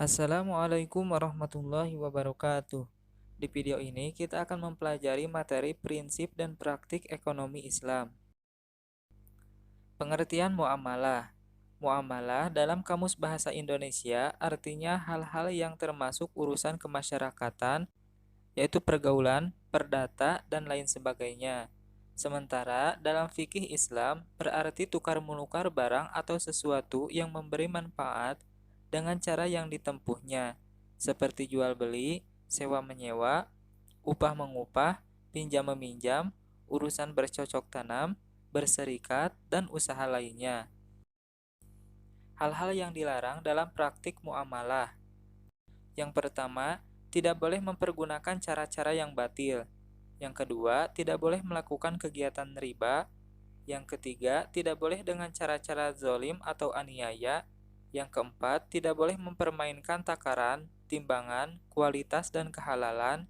Assalamualaikum warahmatullahi wabarakatuh. Di video ini kita akan mempelajari materi prinsip dan praktik ekonomi Islam. Pengertian muamalah. Muamalah dalam Kamus Bahasa Indonesia artinya hal-hal yang termasuk urusan kemasyarakatan, yaitu pergaulan, perdata, dan lain sebagainya. Sementara dalam fikih Islam berarti tukar-menukar barang atau sesuatu yang memberi manfaat dengan cara yang ditempuhnya, seperti jual beli, sewa menyewa, upah mengupah, pinjam meminjam, urusan bercocok tanam, berserikat, dan usaha lainnya. Hal-hal yang dilarang dalam praktik muamalah. Yang pertama, tidak boleh mempergunakan cara-cara yang batil. Yang kedua, tidak boleh melakukan kegiatan riba. Yang ketiga, tidak boleh dengan cara-cara zolim atau aniaya. Yang keempat, tidak boleh mempermainkan takaran, timbangan, kualitas, dan kehalalan.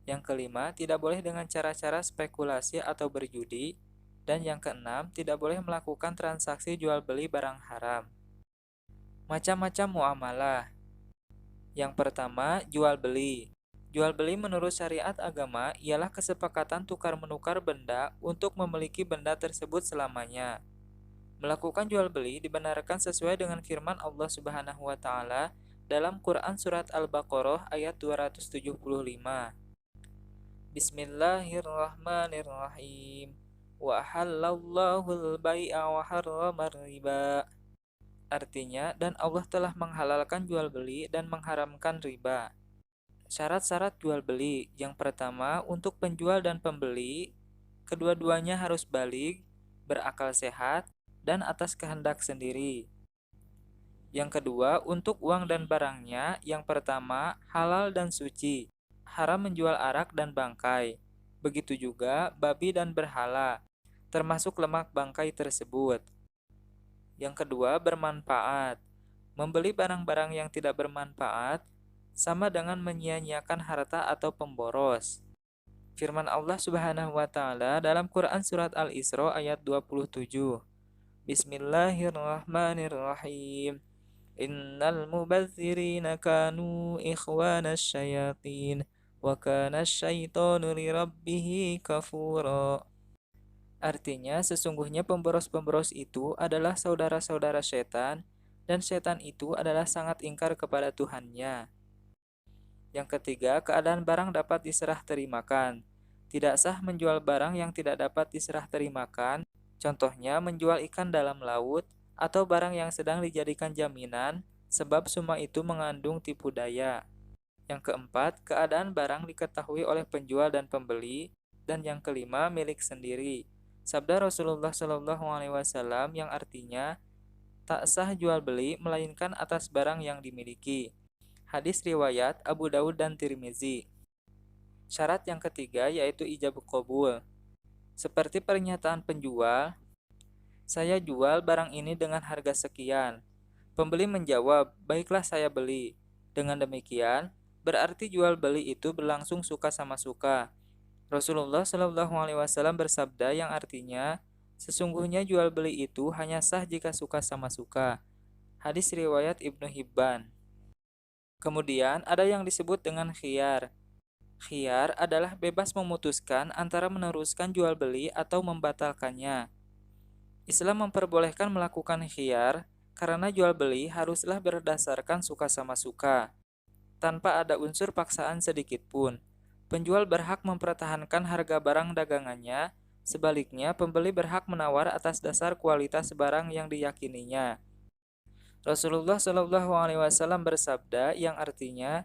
Yang kelima, tidak boleh dengan cara-cara spekulasi atau berjudi. Dan yang keenam, tidak boleh melakukan transaksi jual beli barang haram. Macam-macam muamalah. Yang pertama, jual beli. Jual beli menurut syariat agama ialah kesepakatan tukar-menukar benda untuk memiliki benda tersebut selamanya. Melakukan jual beli dibenarkan sesuai dengan firman Allah Subhanahu wa taala dalam Quran surat Al-Baqarah ayat 275. Bismillahirrahmanirrahim. Wa halallahu al-bai'a wa harrama riba. Artinya, dan Allah telah menghalalkan jual beli dan mengharamkan riba. Syarat-syarat jual beli. Yang pertama, untuk penjual dan pembeli, kedua-duanya harus balik, berakal sehat, dan atas kehendak sendiri. Yang kedua, untuk uang dan barangnya, yang pertama, halal dan suci. Haram menjual arak dan bangkai. Begitu juga babi dan berhala, termasuk lemak bangkai tersebut. Yang kedua, bermanfaat. Membeli barang-barang yang tidak bermanfaat sama dengan menyia-nyiakan harta atau pemboros. Firman Allah Subhanahu wa taala dalam Quran surat Al-Isra ayat 27. Bismillahirrahmanirrahim. Innal mubazzirina kanu ikhwanas syayatin wa kana syaitanu lirabbih kafura. Artinya, sesungguhnya pemboros-pemboros itu adalah saudara-saudara setan, dan setan itu adalah sangat ingkar kepada Tuhannya. Yang ketiga, keadaan barang dapat diserah terimakan. Tidak sah menjual barang yang tidak dapat diserah terimakan, contohnya menjual ikan dalam laut, atau barang yang sedang dijadikan jaminan, sebab semua itu mengandung tipu daya. Yang keempat, keadaan barang diketahui oleh penjual dan pembeli, dan yang kelima, milik sendiri. Sabda Rasulullah SAW yang artinya, tak sah jual beli melainkan atas barang yang dimiliki. Hadis riwayat Abu Daud dan Tirmizi. Syarat yang ketiga yaitu ijab qabul. Seperti pernyataan penjual, saya jual barang ini dengan harga sekian. Pembeli menjawab, baiklah saya beli. Dengan demikian, berarti jual beli itu berlangsung suka sama suka. Rasulullah SAW bersabda yang artinya, sesungguhnya jual beli itu hanya sah jika suka sama suka. Hadis riwayat Ibnu Hibban. Kemudian ada yang disebut dengan khiyar. Khiyar adalah bebas memutuskan antara meneruskan jual beli atau membatalkannya. Islam memperbolehkan melakukan khiyar karena jual beli haruslah berdasarkan suka sama suka, tanpa ada unsur paksaan sedikit pun. Penjual berhak mempertahankan harga barang dagangannya, sebaliknya pembeli berhak menawar atas dasar kualitas barang yang diyakininya. Rasulullah SAW bersabda yang artinya,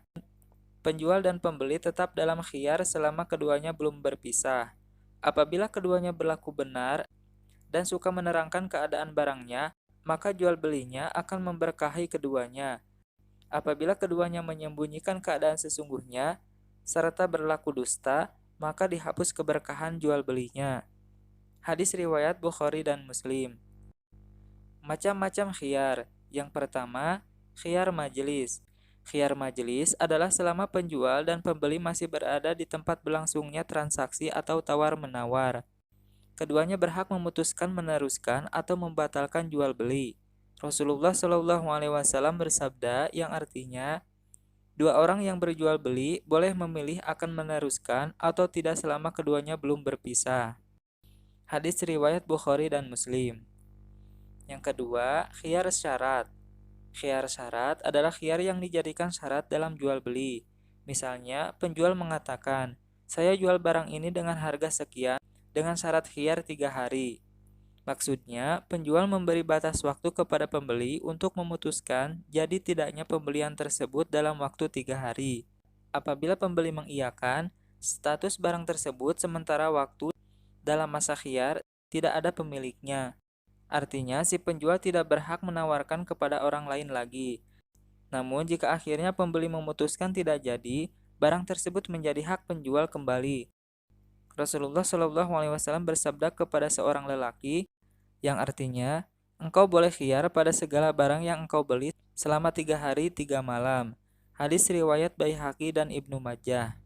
penjual dan pembeli tetap dalam khiyar selama keduanya belum berpisah. Apabila keduanya berlaku benar dan suka menerangkan keadaan barangnya, maka jual belinya akan memberkahi keduanya. Apabila keduanya menyembunyikan keadaan sesungguhnya, serta berlaku dusta, maka dihapus keberkahan jual belinya. Hadis riwayat Bukhari dan Muslim. Macam-macam khiyar. Yang pertama, khiyar majelis. Khiyar majelis adalah selama penjual dan pembeli masih berada di tempat berlangsungnya transaksi atau tawar-menawar. Keduanya berhak memutuskan meneruskan atau membatalkan jual beli. Rasulullah Shallallahu Alaihi Wasallam bersabda yang artinya, dua orang yang berjual beli boleh memilih akan meneruskan atau tidak selama keduanya belum berpisah. Hadis riwayat Bukhari dan Muslim. Yang kedua, khiyar syarat. Khiyar syarat adalah khiyar yang dijadikan syarat dalam jual beli. Misalnya, penjual mengatakan, saya jual barang ini dengan harga sekian dengan syarat khiyar 3 hari. Maksudnya, penjual memberi batas waktu kepada pembeli untuk memutuskan jadi tidaknya pembelian tersebut dalam waktu 3 hari. Apabila pembeli mengiyakan, status barang tersebut sementara waktu dalam masa khiyar tidak ada pemiliknya. Artinya, si penjual tidak berhak menawarkan kepada orang lain lagi. Namun, jika akhirnya pembeli memutuskan tidak jadi, barang tersebut menjadi hak penjual kembali. Rasulullah Shallallahu Alaihi Wasallam bersabda kepada seorang lelaki, yang artinya, engkau boleh khiyar pada segala barang yang engkau beli selama 3 hari 3 malam. Hadis riwayat Baihaqi dan Ibnu Majah.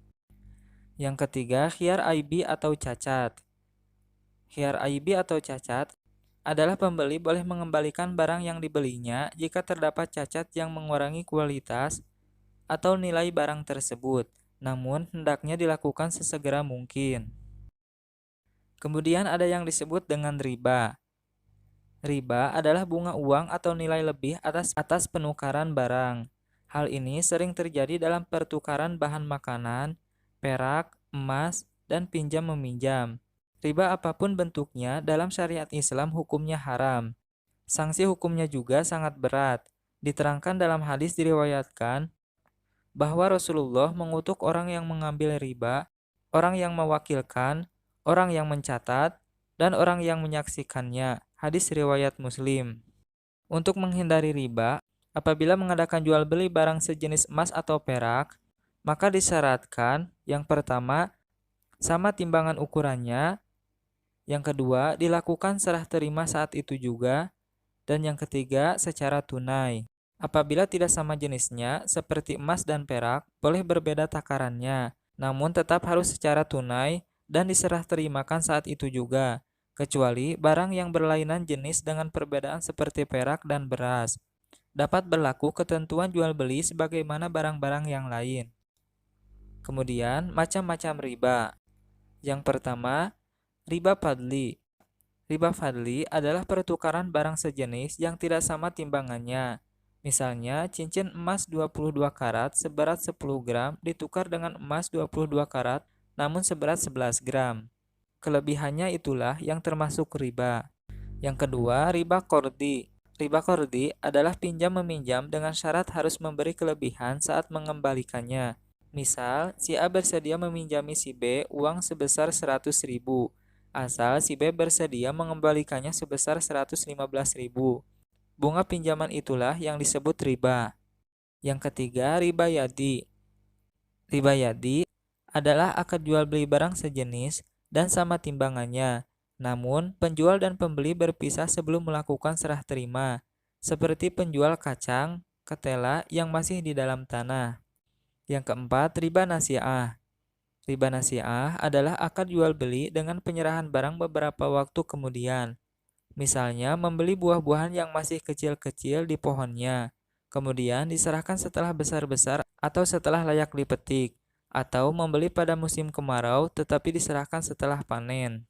Yang ketiga, khiyar aibi atau cacat. Khiyar aibi atau cacat adalah pembeli boleh mengembalikan barang yang dibelinya jika terdapat cacat yang mengurangi kualitas atau nilai barang tersebut, namun hendaknya dilakukan sesegera mungkin. Kemudian ada yang disebut dengan riba. Riba adalah bunga uang atau nilai lebih atas penukaran barang. Hal ini sering terjadi dalam pertukaran bahan makanan, perak, emas, dan pinjam-meminjam. Riba apapun bentuknya dalam syariat Islam hukumnya haram. Sanksi hukumnya juga sangat berat. Diterangkan dalam hadis diriwayatkan bahwa Rasulullah mengutuk orang yang mengambil riba, orang yang mewakilkan, orang yang mencatat, dan orang yang menyaksikannya. Hadis riwayat Muslim. Untuk menghindari riba, apabila mengadakan jual beli barang sejenis emas atau perak, maka disyaratkan yang pertama, sama timbangan ukurannya, yang kedua, dilakukan serah terima saat itu juga, dan yang ketiga, secara tunai. Apabila tidak sama jenisnya, seperti emas dan perak, boleh berbeda takarannya, namun tetap harus secara tunai dan diserah terimakan saat itu juga, kecuali barang yang berlainan jenis dengan perbedaan seperti perak dan beras. Dapat berlaku ketentuan jual beli sebagaimana barang-barang yang lain. Kemudian, macam-macam riba. Yang pertama, riba fadli. Riba fadli adalah pertukaran barang sejenis yang tidak sama timbangannya. Misalnya, cincin emas 22 karat seberat 10 gram ditukar dengan emas 22 karat namun seberat 11 gram. Kelebihannya itulah yang termasuk riba. Yang kedua, riba qardi. Riba qardi adalah pinjam-meminjam dengan syarat harus memberi kelebihan saat mengembalikannya. Misal, si A bersedia meminjami si B uang sebesar 100.000, asal si B bersedia mengembalikannya sebesar 115.000. Bunga pinjaman itulah yang disebut riba. Yang ketiga, riba yadi. Riba yadi adalah akad jual beli barang sejenis dan sama timbangannya. Namun, penjual dan pembeli berpisah sebelum melakukan serah terima, seperti penjual kacang, ketela yang masih di dalam tanah. Yang keempat, riba nasi'ah. Riba nasi'ah adalah akad jual beli dengan penyerahan barang beberapa waktu kemudian. Misalnya, membeli buah-buahan yang masih kecil-kecil di pohonnya, kemudian diserahkan setelah besar-besar atau setelah layak dipetik, atau membeli pada musim kemarau tetapi diserahkan setelah panen.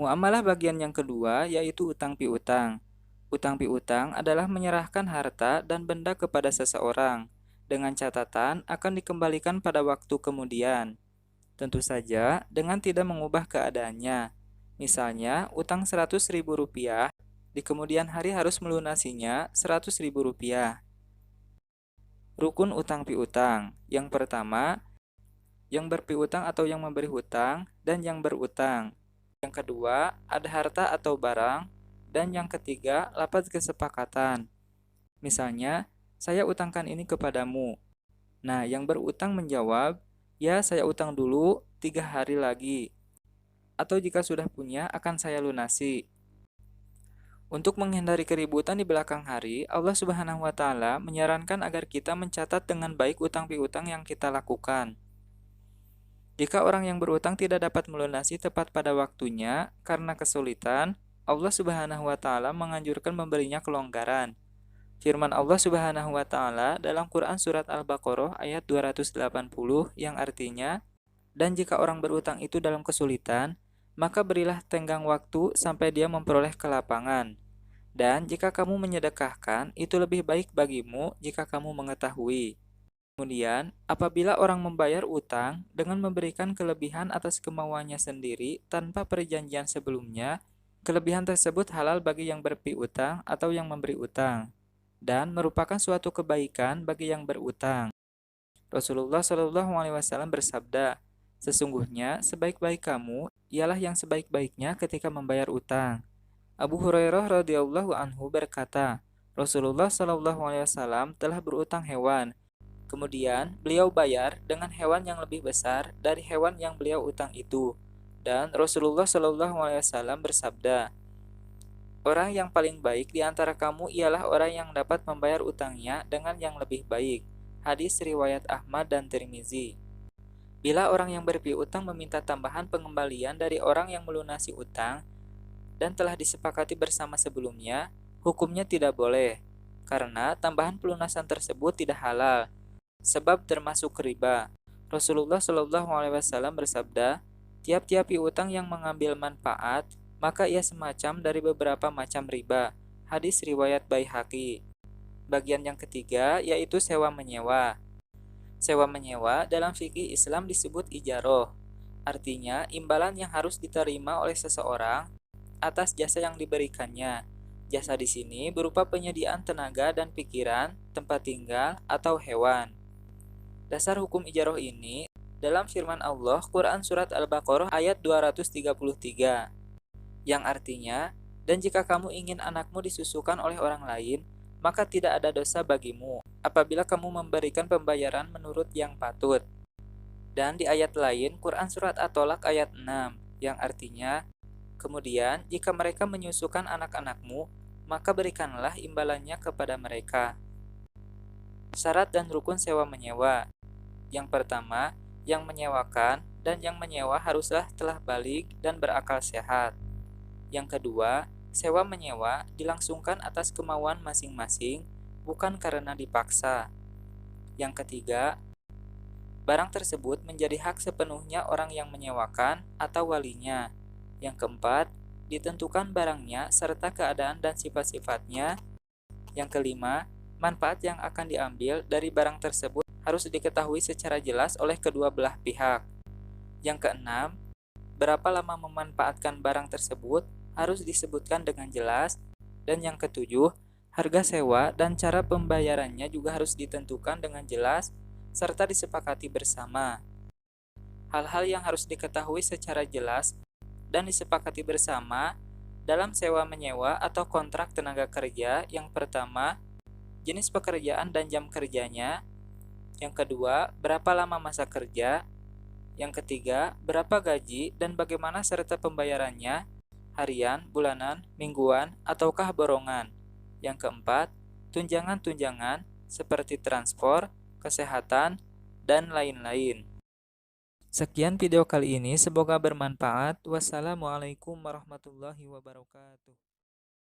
Muamalah bagian yang kedua yaitu utang piutang. Utang piutang adalah menyerahkan harta dan benda kepada seseorang, dengan catatan akan dikembalikan pada waktu kemudian. Tentu saja dengan tidak mengubah keadaannya. Misalnya, utang Rp100.000, di kemudian hari harus melunasinya Rp100.000. Rukun utang piutang. Yang pertama, yang berpiutang atau yang memberi hutang, dan yang berutang. Yang kedua, ada harta atau barang, dan yang ketiga, lafaz kesepakatan. Misalnya, saya utangkan ini kepadamu. Nah, yang berutang menjawab, ya saya utang dulu 3 hari lagi. Atau jika sudah punya, akan saya lunasi. Untuk menghindari keributan di belakang hari, Allah Subhanahu wa Ta'ala menyarankan agar kita mencatat dengan baik utang piutang yang kita lakukan. Jika orang yang berutang tidak dapat melunasi tepat pada waktunya karena kesulitan, Allah Subhanahu wa Ta'ala menganjurkan memberinya kelonggaran. Firman Allah Subhanahu wa taala dalam Quran surat Al-Baqarah ayat 280 yang artinya, "Dan jika orang berutang itu dalam kesulitan, maka berilah tenggang waktu sampai dia memperoleh kelapangan. Dan jika kamu menyedekahkan, itu lebih baik bagimu jika kamu mengetahui." Kemudian, apabila orang membayar utang dengan memberikan kelebihan atas kemauannya sendiri tanpa perjanjian sebelumnya, kelebihan tersebut halal bagi yang berpiutang atau yang memberi utang, dan merupakan suatu kebaikan bagi yang berutang. Rasulullah Shallallahu Alaihi Wasallam bersabda, "Sesungguhnya sebaik-baik kamu ialah yang sebaik-baiknya ketika membayar utang." Abu Hurairah radhiyallahu anhu berkata, Rasulullah Shallallahu Alaihi Wasallam telah berutang hewan. Kemudian beliau bayar dengan hewan yang lebih besar dari hewan yang beliau utang itu. Dan Rasulullah Shallallahu Alaihi Wasallam bersabda, "Orang yang paling baik di antara kamu ialah orang yang dapat membayar utangnya dengan yang lebih baik." Hadis riwayat Ahmad dan Tirmizi. Bila orang yang berpiutang meminta tambahan pengembalian dari orang yang melunasi utang dan telah disepakati bersama sebelumnya, hukumnya tidak boleh, karena tambahan pelunasan tersebut tidak halal, sebab termasuk riba. Rasulullah Shallallahu Alaihi Wasallam bersabda, "Tiap-tiap piutang yang mengambil manfaat, maka ia semacam dari beberapa macam riba." Hadis riwayat Baihaqi. Bagian yang ketiga yaitu sewa menyewa. Sewa menyewa dalam fikih Islam disebut ijaroh. Artinya imbalan yang harus diterima oleh seseorang atas jasa yang diberikannya. Jasa di sini berupa penyediaan tenaga dan pikiran, tempat tinggal, atau hewan. Dasar hukum ijaroh ini dalam firman Allah Quran Surat Al-Baqarah ayat 233 yang artinya, "Dan jika kamu ingin anakmu disusukan oleh orang lain, maka tidak ada dosa bagimu apabila kamu memberikan pembayaran menurut yang patut." Dan di ayat lain Quran Surat At-Tolak ayat 6 yang artinya, "Kemudian jika mereka menyusukan anak-anakmu, maka berikanlah imbalannya kepada mereka." Syarat dan rukun sewa menyewa. Yang pertama, yang menyewakan dan yang menyewa haruslah telah balik dan berakal sehat. Yang kedua, sewa menyewa dilangsungkan atas kemauan masing-masing, bukan karena dipaksa. Yang ketiga, barang tersebut menjadi hak sepenuhnya orang yang menyewakan atau walinya. Yang keempat, ditentukan barangnya serta keadaan dan sifat-sifatnya. Yang kelima, manfaat yang akan diambil dari barang tersebut harus diketahui secara jelas oleh kedua belah pihak. Yang keenam, berapa lama memanfaatkan barang tersebut harus disebutkan dengan jelas. Dan yang ketujuh, harga sewa dan cara pembayarannya juga harus ditentukan dengan jelas serta disepakati bersama. Hal-hal yang harus diketahui secara jelas dan disepakati bersama dalam sewa menyewa atau kontrak tenaga kerja. Yang pertama, jenis pekerjaan dan jam kerjanya. Yang kedua, berapa lama masa kerja. Yang ketiga, berapa gaji dan bagaimana serta pembayarannya, harian, bulanan, mingguan, ataukah borongan. Yang keempat, tunjangan-tunjangan seperti transport, kesehatan, dan lain-lain. Sekian video kali ini, semoga bermanfaat. Wassalamualaikum warahmatullahi wabarakatuh.